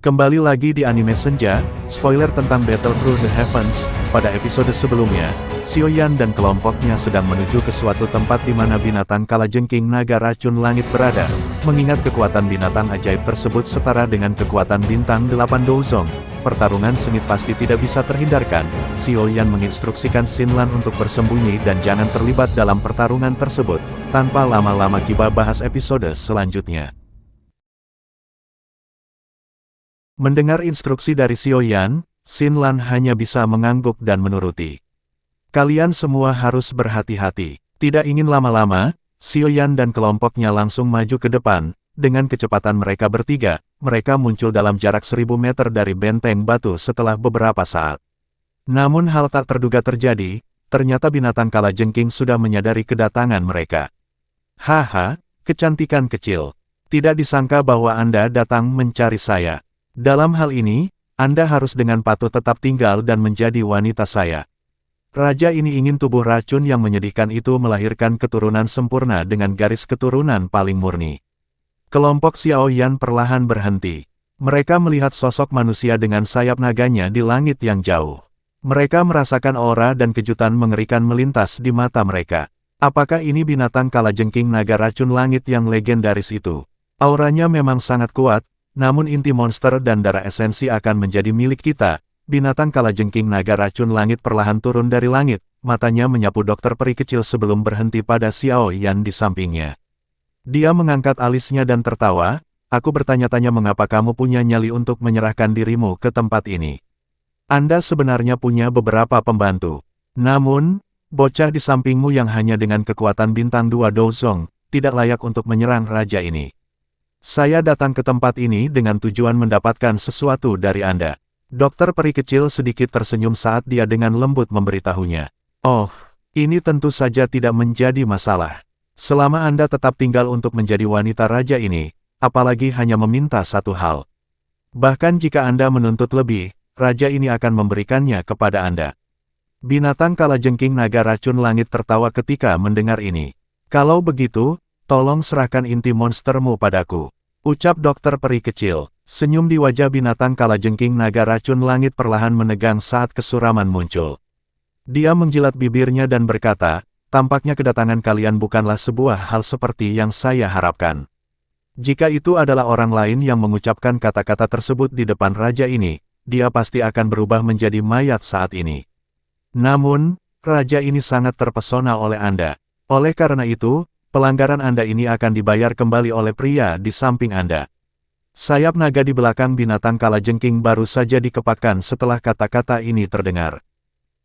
Kembali lagi di anime Senja, spoiler tentang Battle Through the Heavens. Pada episode sebelumnya, Xiaoyan dan kelompoknya sedang menuju ke suatu tempat di mana binatang kalajengking naga racun langit berada. Mengingat kekuatan binatang ajaib tersebut setara dengan kekuatan bintang 8 Douzong, pertarungan sengit pasti tidak bisa terhindarkan. Xiaoyan menginstruksikan Xinlan untuk bersembunyi dan jangan terlibat dalam pertarungan tersebut. Tanpa lama-lama kita bahas episode selanjutnya. Mendengar instruksi dari Xiaoyan, Xinlan hanya bisa mengangguk dan menuruti. Kalian semua harus berhati-hati. Tidak ingin lama-lama, Xiaoyan dan kelompoknya langsung maju ke depan. Dengan kecepatan mereka bertiga, mereka muncul dalam jarak 1000 meter dari benteng batu setelah beberapa saat. Namun hal tak terduga terjadi, ternyata binatang kalajengking sudah menyadari kedatangan mereka. Haha, kecantikan kecil. Tidak disangka bahwa Anda datang mencari saya. Dalam hal ini, Anda harus dengan patuh tetap tinggal dan menjadi wanita saya. Raja ini ingin tubuh racun yang menyedihkan itu melahirkan keturunan sempurna dengan garis keturunan paling murni. Kelompok Xiaoyan perlahan berhenti. Mereka melihat sosok manusia dengan sayap naganya di langit yang jauh. Mereka merasakan aura dan kejutan mengerikan melintas di mata mereka. Apakah ini binatang kalajengking naga racun langit yang legendaris itu? Auranya memang sangat kuat. Namun inti monster dan darah esensi akan menjadi milik kita. Binatang kalajengking naga racun langit perlahan turun dari langit, matanya menyapu dokter peri kecil sebelum berhenti pada Xiaoyan di sampingnya. Dia mengangkat alisnya dan tertawa, aku bertanya-tanya mengapa kamu punya nyali untuk menyerahkan dirimu ke tempat ini. Anda sebenarnya punya beberapa pembantu. Namun, bocah di sampingmu yang hanya dengan kekuatan bintang 2 Douzong, tidak layak untuk menyerang raja ini. Saya datang ke tempat ini dengan tujuan mendapatkan sesuatu dari Anda. Dokter peri kecil sedikit tersenyum saat dia dengan lembut memberitahunya. Oh, ini tentu saja tidak menjadi masalah. Selama Anda tetap tinggal untuk menjadi wanita raja ini, apalagi hanya meminta satu hal. Bahkan jika Anda menuntut lebih, raja ini akan memberikannya kepada Anda. Binatang kalajengking naga racun langit tertawa ketika mendengar ini. Kalau begitu, tolong serahkan inti monstermu padaku. Ucap dokter peri kecil. Senyum di wajah binatang kalajengking naga racun langit perlahan menegang saat kesuraman muncul. Dia menjilat bibirnya dan berkata, tampaknya kedatangan kalian bukanlah sebuah hal seperti yang saya harapkan. Jika itu adalah orang lain yang mengucapkan kata-kata tersebut di depan raja ini, dia pasti akan berubah menjadi mayat saat ini. Namun, raja ini sangat terpesona oleh Anda. Oleh karena itu, pelanggaran Anda ini akan dibayar kembali oleh pria di samping Anda. Sayap naga di belakang binatang kalajengking baru saja dikepakkan setelah kata-kata ini terdengar.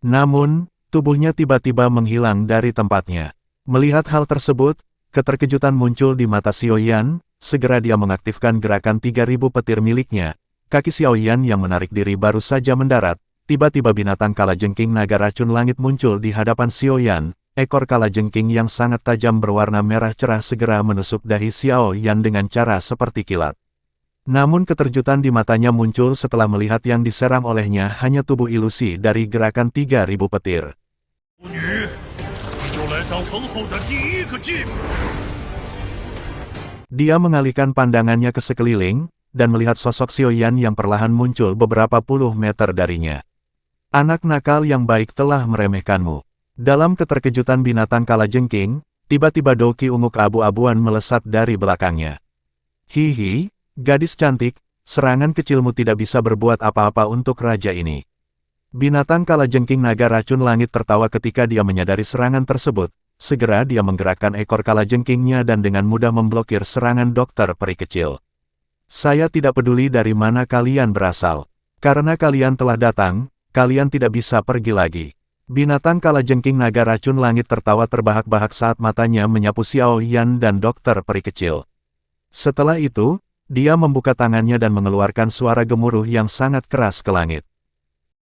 Namun, tubuhnya tiba-tiba menghilang dari tempatnya. Melihat hal tersebut, keterkejutan muncul di mata Xiaoyan, segera dia mengaktifkan gerakan 3000 petir miliknya. Kaki Xiaoyan yang menarik diri baru saja mendarat, tiba-tiba binatang kalajengking naga racun langit muncul di hadapan Xiaoyan. Ekor kalajengking yang sangat tajam berwarna merah cerah segera menusuk dahi Xiaoyan dengan cara seperti kilat. Namun keterjutan di matanya muncul setelah melihat yang diserang olehnya hanya tubuh ilusi dari gerakan 3000 petir. Dia mengalihkan pandangannya ke sekeliling, dan melihat sosok Xiaoyan yang perlahan muncul beberapa puluh meter darinya. Anak nakal yang baik telah meremehkanmu. Dalam keterkejutan binatang kalajengking, tiba-tiba doki ungu keabu-abuan melesat dari belakangnya. Hihi, gadis cantik, serangan kecilmu tidak bisa berbuat apa-apa untuk raja ini. Binatang kalajengking naga racun langit tertawa ketika dia menyadari serangan tersebut. Segera dia menggerakkan ekor kalajengkingnya dan dengan mudah memblokir serangan dokter peri kecil. Saya tidak peduli dari mana kalian berasal. Karena kalian telah datang, kalian tidak bisa pergi lagi. Binatang kalajengking naga racun langit tertawa terbahak-bahak saat matanya menyapu Xiaoyan dan dokter peri kecil. Setelah itu, dia membuka tangannya dan mengeluarkan suara gemuruh yang sangat keras ke langit.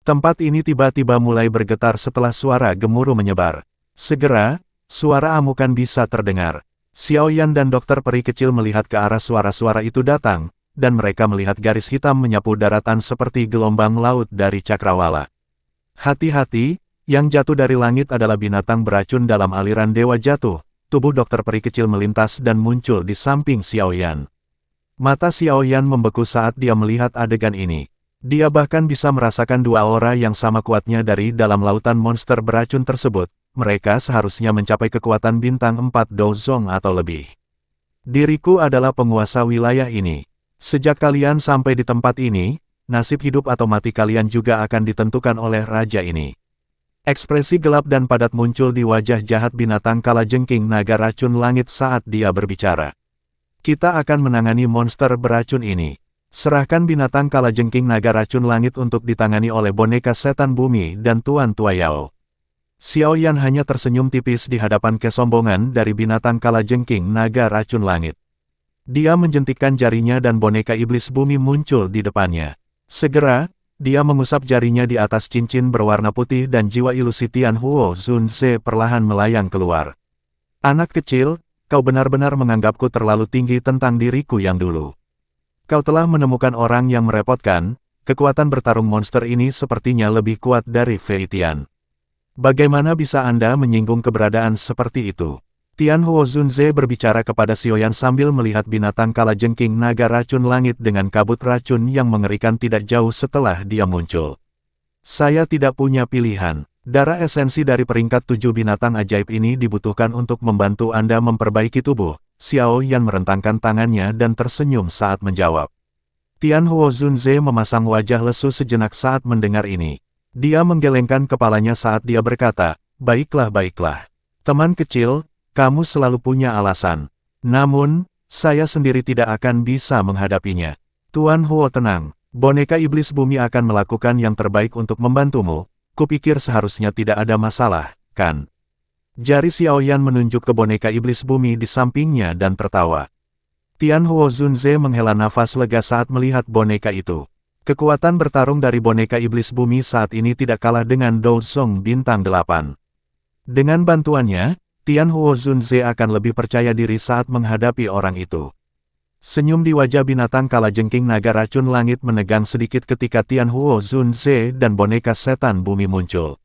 Tempat ini tiba-tiba mulai bergetar setelah suara gemuruh menyebar. Segera, suara amukan bisa terdengar. Xiaoyan dan dokter peri kecil melihat ke arah suara-suara itu datang, dan mereka melihat garis hitam menyapu daratan seperti gelombang laut dari cakrawala. Hati-hati, yang jatuh dari langit adalah binatang beracun dalam aliran dewa jatuh. Tubuh dokter peri kecil melintas dan muncul di samping Xiaoyan. Mata Xiaoyan membeku saat dia melihat adegan ini. Dia bahkan bisa merasakan dua aura yang sama kuatnya dari dalam lautan monster beracun tersebut. Mereka seharusnya mencapai kekuatan bintang 4 Dozong atau lebih. Diriku adalah penguasa wilayah ini. Sejak kalian sampai di tempat ini, nasib hidup atau mati kalian juga akan ditentukan oleh raja ini. Ekspresi gelap dan padat muncul di wajah jahat binatang kalajengking naga racun langit saat dia berbicara. Kita akan menangani monster beracun ini. Serahkan binatang kalajengking naga racun langit untuk ditangani oleh boneka setan bumi dan Tuan Tuayao. Xiaoyan hanya tersenyum tipis di hadapan kesombongan dari binatang kalajengking naga racun langit. Dia menjentikkan jarinya dan boneka iblis bumi muncul di depannya. Segera, dia mengusap jarinya di atas cincin berwarna putih dan jiwa ilusi Tianhuo Zunze perlahan melayang keluar. Anak kecil, kau benar-benar menganggapku terlalu tinggi tentang diriku yang dulu. Kau telah menemukan orang yang merepotkan, kekuatan bertarung monster ini sepertinya lebih kuat dari Fei Tian. Bagaimana bisa Anda menyinggung keberadaan seperti itu? Tianhuo Zunze berbicara kepada Xiaoyan sambil melihat binatang kalajengking naga racun langit dengan kabut racun yang mengerikan tidak jauh setelah dia muncul. Saya tidak punya pilihan. Darah esensi dari peringkat 7 binatang ajaib ini dibutuhkan untuk membantu Anda memperbaiki tubuh. Xiaoyan merentangkan tangannya dan tersenyum saat menjawab. Tianhuo Zunze memasang wajah lesu sejenak saat mendengar ini. Dia menggelengkan kepalanya saat dia berkata, "Baiklah, baiklah. Teman kecil, kamu selalu punya alasan. Namun, saya sendiri tidak akan bisa menghadapinya. Tuan Huo tenang, boneka iblis bumi akan melakukan yang terbaik untuk membantumu. Kupikir seharusnya tidak ada masalah, kan?" Jari Xiaoyan menunjuk ke boneka iblis bumi di sampingnya dan tertawa. Tianhuo Zunze menghela nafas lega saat melihat boneka itu. Kekuatan bertarung dari boneka iblis bumi saat ini tidak kalah dengan Dozong bintang 8. Dengan bantuannya, Tianhuo Zunze akan lebih percaya diri saat menghadapi orang itu. Senyum di wajah binatang kalajengking naga racun langit menegang sedikit ketika Tianhuo Zunze dan boneka setan bumi muncul.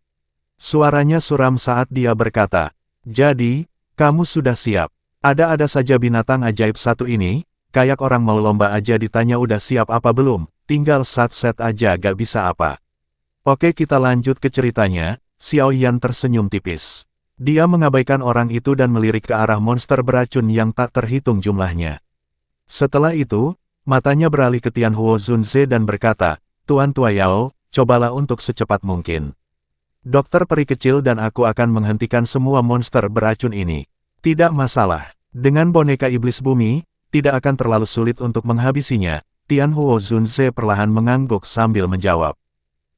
Suaranya suram saat dia berkata, "Jadi, kamu sudah siap. Ada-ada saja binatang ajaib satu ini, kayak orang mau lomba aja ditanya udah siap apa belum, tinggal set aja gak bisa apa." Oke, kita lanjut ke ceritanya. Xiaoyan tersenyum tipis. Dia mengabaikan orang itu dan melirik ke arah monster beracun yang tak terhitung jumlahnya. Setelah itu, matanya beralih ke Tianhuo Zunze dan berkata, "Tuan Tuayao, cobalah untuk secepat mungkin. Dokter peri kecil dan aku akan menghentikan semua monster beracun ini. Tidak masalah. Dengan boneka iblis bumi, tidak akan terlalu sulit untuk menghabisinya." Tianhuo Zunze perlahan mengangguk sambil menjawab.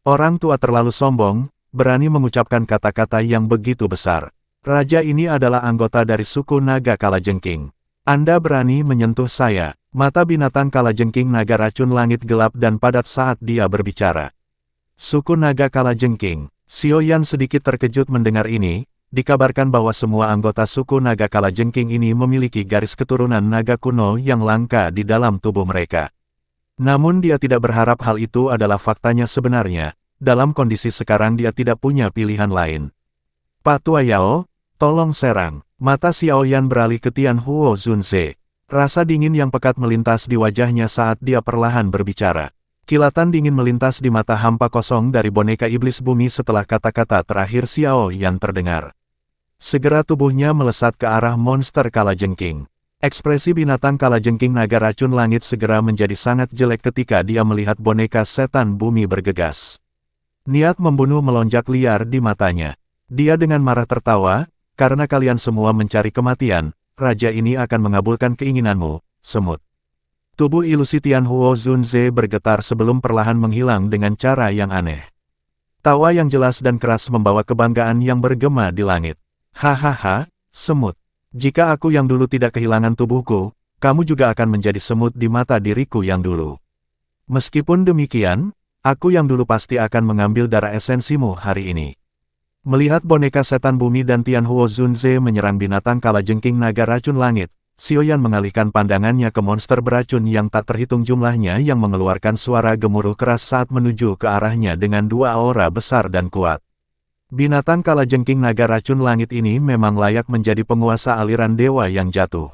Orang tua terlalu sombong, berani mengucapkan kata-kata yang begitu besar. Raja ini adalah anggota dari suku naga kalajengking. Anda berani menyentuh saya. Mata binatang kalajengking naga racun langit gelap dan padat saat dia berbicara. Suku naga kalajengking. Xiaoyan sedikit terkejut mendengar ini. Dikabarkan bahwa semua anggota suku naga kalajengking ini memiliki garis keturunan naga kuno yang langka di dalam tubuh mereka. Namun dia tidak berharap hal itu adalah faktanya sebenarnya. Dalam kondisi sekarang dia tidak punya pilihan lain. "Pak Tuayao, tolong serang." Mata Xiaoyan beralih ke Tianhuo Zunze. Rasa dingin yang pekat melintas di wajahnya saat dia perlahan berbicara. Kilatan dingin melintas di mata hampa kosong dari boneka iblis bumi setelah kata-kata terakhir Xiaoyan terdengar. Segera tubuhnya melesat ke arah monster kalajengking. Ekspresi binatang kalajengking naga racun langit segera menjadi sangat jelek ketika dia melihat boneka setan bumi bergegas. Niat membunuh melonjak liar di matanya. Dia dengan marah tertawa, "Karena kalian semua mencari kematian, raja ini akan mengabulkan keinginanmu, semut." Tubuh ilusi Tianhuo Zunze bergetar sebelum perlahan menghilang dengan cara yang aneh. Tawa yang jelas dan keras membawa kebanggaan yang bergema di langit. "Hahaha, semut. Jika aku yang dulu tidak kehilangan tubuhku, kamu juga akan menjadi semut di mata diriku yang dulu. Meskipun demikian, aku yang dulu pasti akan mengambil darah esensimu hari ini." Melihat boneka setan bumi dan Tianhuo Zunze menyerang binatang kalajengking naga racun langit, Xiaoyan mengalihkan pandangannya ke monster beracun yang tak terhitung jumlahnya yang mengeluarkan suara gemuruh keras saat menuju ke arahnya dengan dua aura besar dan kuat. Binatang kalajengking naga racun langit ini memang layak menjadi penguasa aliran dewa yang jatuh.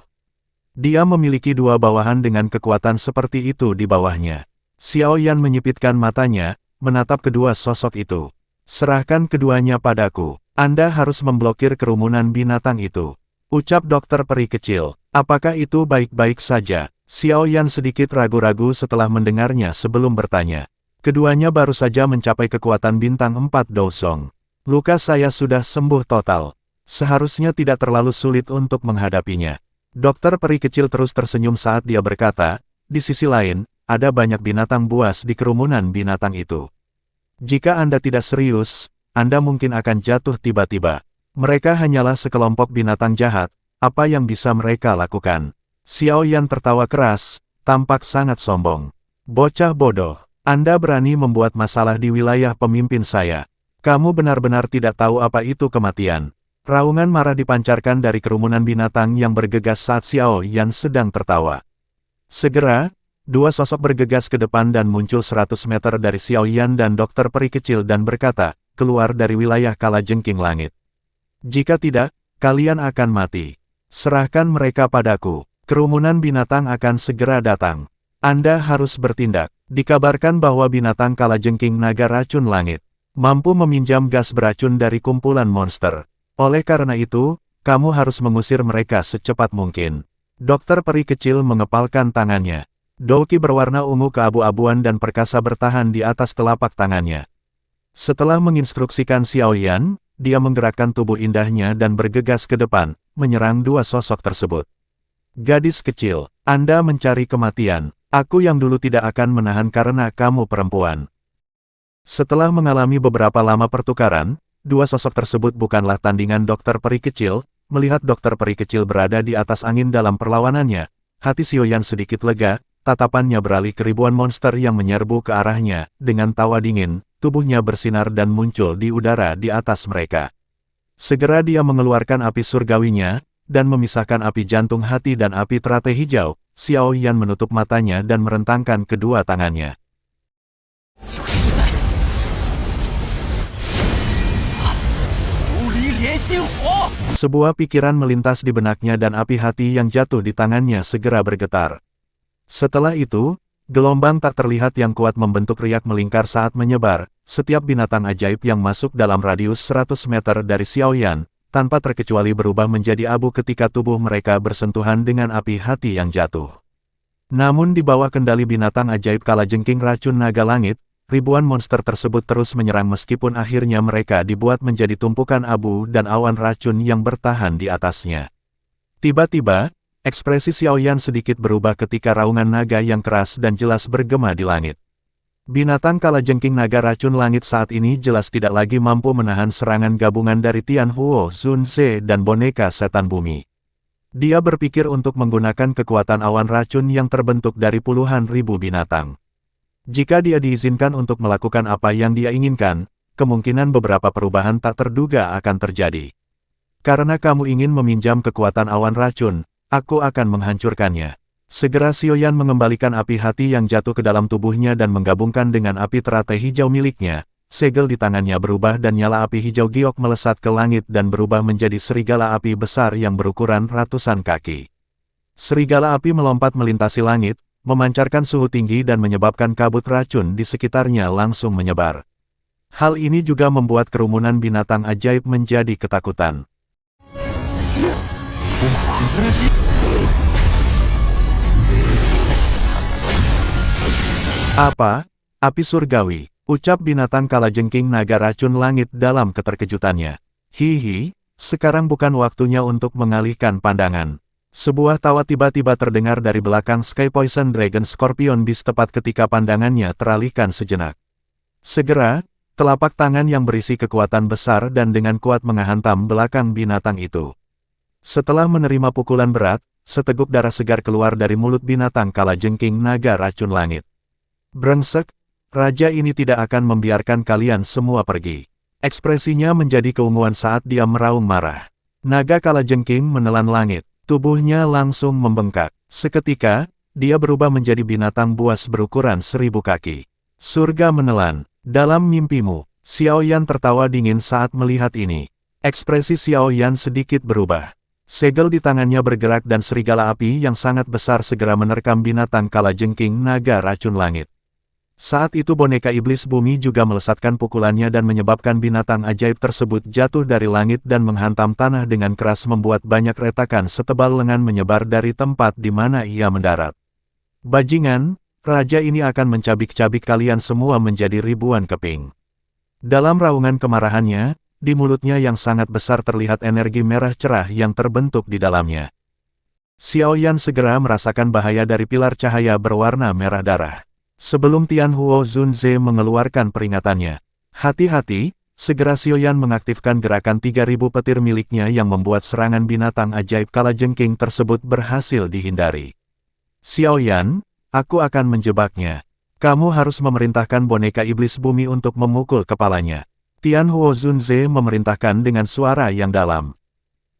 Dia memiliki dua bawahan dengan kekuatan seperti itu di bawahnya. Xiao Yan menyipitkan matanya, menatap kedua sosok itu. Serahkan keduanya padaku. Anda harus memblokir kerumunan binatang itu. Ucap dokter peri kecil. Apakah itu baik-baik saja? Xiao Yan sedikit ragu-ragu setelah mendengarnya sebelum bertanya. Keduanya baru saja mencapai kekuatan bintang 4 Dousong. Luka saya sudah sembuh total. Seharusnya tidak terlalu sulit untuk menghadapinya. Dokter peri kecil terus tersenyum saat dia berkata, di sisi lain, ada banyak binatang buas di kerumunan binatang itu. Jika Anda tidak serius, Anda mungkin akan jatuh tiba-tiba. Mereka hanyalah sekelompok binatang jahat, apa yang bisa mereka lakukan? Xiao Yan tertawa keras, tampak sangat sombong. Bocah bodoh, Anda berani membuat masalah di wilayah pemimpin saya. Kamu benar-benar tidak tahu apa itu kematian. Raungan marah dipancarkan dari kerumunan binatang yang bergegas saat Xiao Yan sedang tertawa. Segera, dua sosok bergegas ke depan dan muncul 100 meter dari Xiao Yan dan dokter peri kecil dan berkata, keluar dari wilayah kalajengking langit. Jika tidak, kalian akan mati. Serahkan mereka padaku. Kerumunan binatang akan segera datang. Anda harus bertindak. Dikabarkan bahwa binatang kalajengking naga racun langit mampu meminjam gas beracun dari kumpulan monster. Oleh karena itu, kamu harus mengusir mereka secepat mungkin. Dokter peri kecil mengepalkan tangannya. Douki berwarna ungu keabu-abuan dan perkasa bertahan di atas telapak tangannya. Setelah menginstruksikan Xiao Yan, dia menggerakkan tubuh indahnya dan bergegas ke depan, menyerang dua sosok tersebut. Gadis kecil, Anda mencari kematian. Aku yang dulu tidak akan menahan karena kamu perempuan. Setelah mengalami beberapa lama pertukaran, dua sosok tersebut bukanlah tandingan dokter peri kecil. Melihat dokter peri kecil berada di atas angin dalam perlawanannya, hati Xiao Yan sedikit lega, tatapannya beralih ke ribuan monster yang menyerbu ke arahnya. Dengan tawa dingin, tubuhnya bersinar dan muncul di udara di atas mereka. Segera dia mengeluarkan api surgawinya, dan memisahkan api jantung hati dan api teratai hijau. Xiao Yan menutup matanya dan merentangkan kedua tangannya. Sebuah pikiran melintas di benaknya dan api hati yang jatuh di tangannya segera bergetar. Setelah itu, gelombang tak terlihat yang kuat membentuk riak melingkar saat menyebar. Setiap binatang ajaib yang masuk dalam radius 100 meter dari Xiao Yan, tanpa terkecuali berubah menjadi abu ketika tubuh mereka bersentuhan dengan api hati yang jatuh. Namun di bawah kendali binatang ajaib kalajengking racun naga langit, ribuan monster tersebut terus menyerang meskipun akhirnya mereka dibuat menjadi tumpukan abu dan awan racun yang bertahan di atasnya. Tiba-tiba, ekspresi Xiao Yan sedikit berubah ketika raungan naga yang keras dan jelas bergema di langit. Binatang kalajengking naga racun langit saat ini jelas tidak lagi mampu menahan serangan gabungan dari Tian Huo, Sun Ce dan boneka setan bumi. Dia berpikir untuk menggunakan kekuatan awan racun yang terbentuk dari puluhan ribu binatang. Jika dia diizinkan untuk melakukan apa yang dia inginkan, kemungkinan beberapa perubahan tak terduga akan terjadi. Karena kamu ingin meminjam kekuatan awan racun, aku akan menghancurkannya. Segera Xiao Yan mengembalikan api hati yang jatuh ke dalam tubuhnya dan menggabungkan dengan api teratai hijau miliknya. Segel di tangannya berubah dan nyala api hijau giok melesat ke langit dan berubah menjadi serigala api besar yang berukuran ratusan kaki. Serigala api melompat melintasi langit, memancarkan suhu tinggi dan menyebabkan kabut racun di sekitarnya langsung menyebar. Hal ini juga membuat kerumunan binatang ajaib menjadi ketakutan. Apa? Api surgawi, ucap binatang kalajengking naga racun langit dalam keterkejutannya. Hihi, sekarang bukan waktunya untuk mengalihkan pandangan. Sebuah tawa tiba-tiba terdengar dari belakang Sky Poison Dragon Scorpion Beast tepat ketika pandangannya teralihkan sejenak. Segera, telapak tangan yang berisi kekuatan besar dan dengan kuat menghantam belakang binatang itu. Setelah menerima pukulan berat, seteguk darah segar keluar dari mulut binatang kalajengking naga racun langit. Brengsek, raja ini tidak akan membiarkan kalian semua pergi. Ekspresinya menjadi keunguan saat dia meraung marah. Naga kalajengking menelan langit, tubuhnya langsung membengkak. Seketika, dia berubah menjadi binatang buas berukuran 1000 kaki. Surga menelan, dalam mimpimu. Xiao Yan tertawa dingin saat melihat ini. Ekspresi Xiao Yan sedikit berubah. Segel di tangannya bergerak dan serigala api yang sangat besar segera menerkam binatang kalajengking naga racun langit. Saat itu boneka iblis bumi juga melesatkan pukulannya dan menyebabkan binatang ajaib tersebut jatuh dari langit dan menghantam tanah dengan keras membuat banyak retakan setebal lengan menyebar dari tempat di mana ia mendarat. Bajingan, raja ini akan mencabik-cabik kalian semua menjadi ribuan keping. Dalam raungan kemarahannya, di mulutnya yang sangat besar terlihat energi merah cerah yang terbentuk di dalamnya. Xiao Yan segera merasakan bahaya dari pilar cahaya berwarna merah darah. Sebelum Tianhuo Zunze mengeluarkan peringatannya, hati-hati, segera Xiao Yan mengaktifkan gerakan 3000 petir miliknya yang membuat serangan binatang ajaib kalajengking tersebut berhasil dihindari. Xiao Yan, aku akan menjebaknya. Kamu harus memerintahkan boneka iblis bumi untuk memukul kepalanya. Tianhuo Zunze memerintahkan dengan suara yang dalam.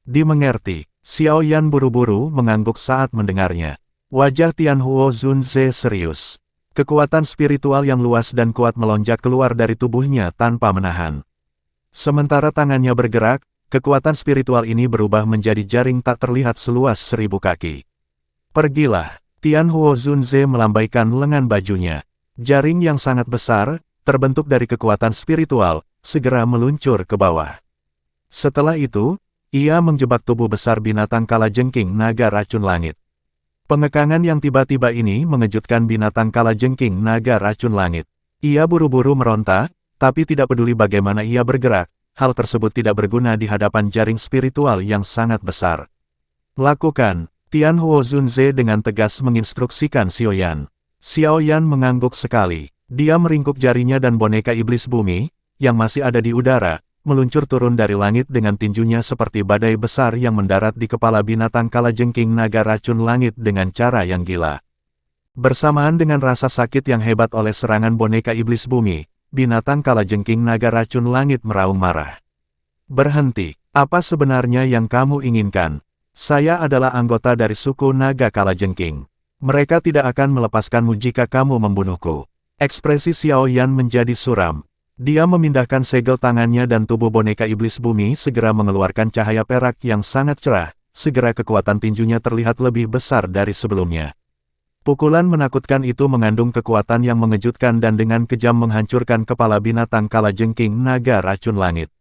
Dimengerti, Xiao Yan buru-buru mengangguk saat mendengarnya. Wajah Tianhuo Zunze serius. Kekuatan spiritual yang luas dan kuat melonjak keluar dari tubuhnya tanpa menahan. Sementara tangannya bergerak, kekuatan spiritual ini berubah menjadi jaring tak terlihat seluas 1000 kaki. Pergilah, Tianhuo Zunze melambaikan lengan bajunya. Jaring yang sangat besar, terbentuk dari kekuatan spiritual, segera meluncur ke bawah. Setelah itu, ia menjebak tubuh besar binatang kalajengking naga racun langit. Pengekangan yang tiba-tiba ini mengejutkan binatang kalajengking naga racun langit. Ia buru-buru meronta, tapi tidak peduli bagaimana ia bergerak, hal tersebut tidak berguna di hadapan jaring spiritual yang sangat besar. Lakukan, Tianhuo Zunze dengan tegas menginstruksikan Xiao Yan. Xiao Yan mengangguk sekali. Dia meringkuk jarinya dan boneka iblis bumi, yang masih ada di udara, meluncur turun dari langit dengan tinjunya seperti badai besar yang mendarat di kepala binatang kalajengking naga racun langit dengan cara yang gila. Bersamaan dengan rasa sakit yang hebat oleh serangan boneka iblis bumi, binatang kalajengking naga racun langit meraung marah. Berhenti, apa sebenarnya yang kamu inginkan? Saya adalah anggota dari suku naga kalajengking. Mereka tidak akan melepaskanmu jika kamu membunuhku. Ekspresi Xiao Yan menjadi suram. Dia memindahkan segel tangannya dan tubuh boneka iblis bumi segera mengeluarkan cahaya perak yang sangat cerah, segera kekuatan tinjunya terlihat lebih besar dari sebelumnya. Pukulan menakutkan itu mengandung kekuatan yang mengejutkan dan dengan kejam menghancurkan kepala binatang kalajengking naga racun langit.